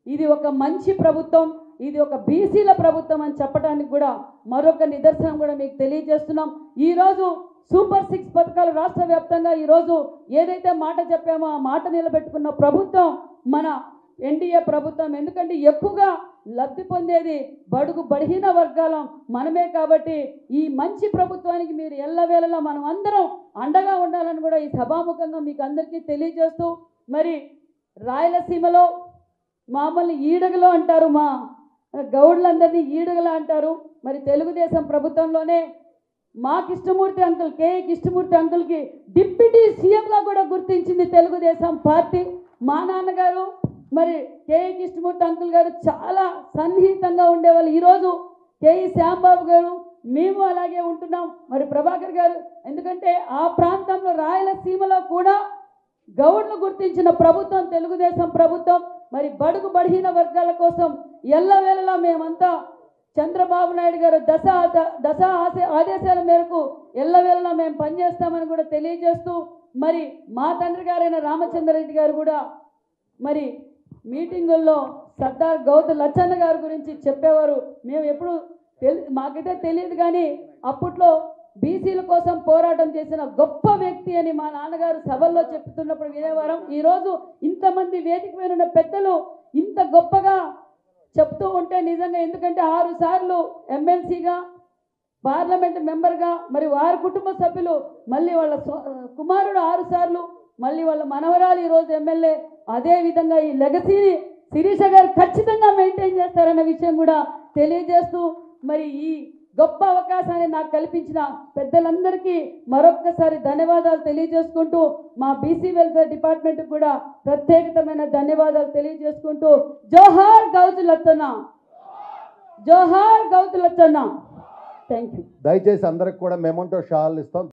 ఇది ఒక మంచి ప్రభుత్వం, ఇది ఒక బీసీల ప్రభుత్వం అని చెప్పడానికి కూడా మరొక నిదర్శనం కూడా మీకు తెలియజేస్తున్నాం. ఈరోజు సూపర్ 6 పథకాలు రాష్ట్ర వ్యాప్తంగా ఈరోజు ఏదైతే మాట చెప్పామో ఆ మాట నిలబెట్టుకున్న ప్రభుత్వం మన ఎన్డీఏ ప్రభుత్వం. ఎందుకంటే ఎక్కువగా లబ్ధి పొందేది బడుగు బలహీన వర్గాల మనమే కాబట్టి ఈ మంచి ప్రభుత్వానికి మీరు ఎల్లవేళలా మనం అందరం అండగా ఉండాలని కూడా ఈ సభాముఖంగా మీకు అందరికీ తెలియజేస్తూ, మరి రాయలసీమలో మామూలు ఈడగలో అంటారు, మా గౌడ్లందరినీ ఈడగల అంటారు. మరి తెలుగుదేశం ప్రభుత్వంలోనే మా కృష్ణమూర్తి అంకుల్, కేఏ కృష్ణమూర్తి అంకుల్కి డిప్యూటీ సీఎంగా కూడా గుర్తించింది తెలుగుదేశం పార్టీ. మా నాన్నగారు మరి కేఏ కృష్ణమూర్తి అంకుల్ గారు చాలా సన్నిహితంగా ఉండేవాళ్ళు. ఈరోజు కేఈ శ్యాంబాబు గారు మేము అలాగే ఉంటున్నాం. మరి ప్రభాకర్ గారు, ఎందుకంటే ఆ ప్రాంతంలో రాయలసీమలో కూడా గౌడ్ను గుర్తించిన ప్రభుత్వం తెలుగుదేశం ప్రభుత్వం. మరి బడుగు బలహీన వర్గాల కోసం ఎల్లవేళలా మేమంతా చంద్రబాబు నాయుడు గారు దశ ఆదేశాల మేరకు ఎల్లవేళలా మేము పనిచేస్తామని కూడా తెలియజేస్తూ, మరి మా తండ్రి గారైన రామచంద్రరెడ్డి గారు కూడా మరి మీటింగుల్లో సర్దార్ గౌతు లచ్చన్న గారి గురించి చెప్పేవారు. మేము ఎప్పుడు మాకైతే తెలియదు, కానీ అప్పట్లో బీసీల కోసం పోరాటం చేసిన గొప్ప వ్యక్తి అని మా నాన్నగారు సభల్లో చెప్తున్నప్పుడు వినేవారం. ఈరోజు ఇంతమంది వేదిక మీద ఉన్న పెద్దలు ఇంత గొప్పగా చెప్తూ ఉంటే నిజంగా, ఎందుకంటే 6 సార్లు ఎమ్మెల్సీగా, పార్లమెంట్ మెంబర్గా, మరి వారి కుటుంబ సభ్యులు, మళ్ళీ వాళ్ళ కుమారుడు 6 సార్లు, మళ్ళీ వాళ్ళ మనవరాలు ఈరోజు ఎమ్మెల్యే. అదేవిధంగా ఈ లెగసీని శిరీష గారు ఖచ్చితంగా మెయింటైన్ చేస్తారన్న విషయం కూడా తెలియజేస్తూ, మరి ఈ గొప్ప అవకాశాన్ని నాకు కల్పించిన పెద్దలందరికీ మరొక్కసారి ధన్యవాదాలు తెలియజేసుకుంటూ, మా బీసీ వెల్ఫేర్ డిపార్ట్మెంట్ కూడా ప్రత్యేకమైన ధన్యవాదాలు తెలియజేసుకుంటూ, జోహార్ గౌతు లచ్చన్న, జోహార్ గౌతు లచ్చన్న. Thank you. దయచేసి అందరికి కూడా మెమోంటో షాల్ ఇస్తాం.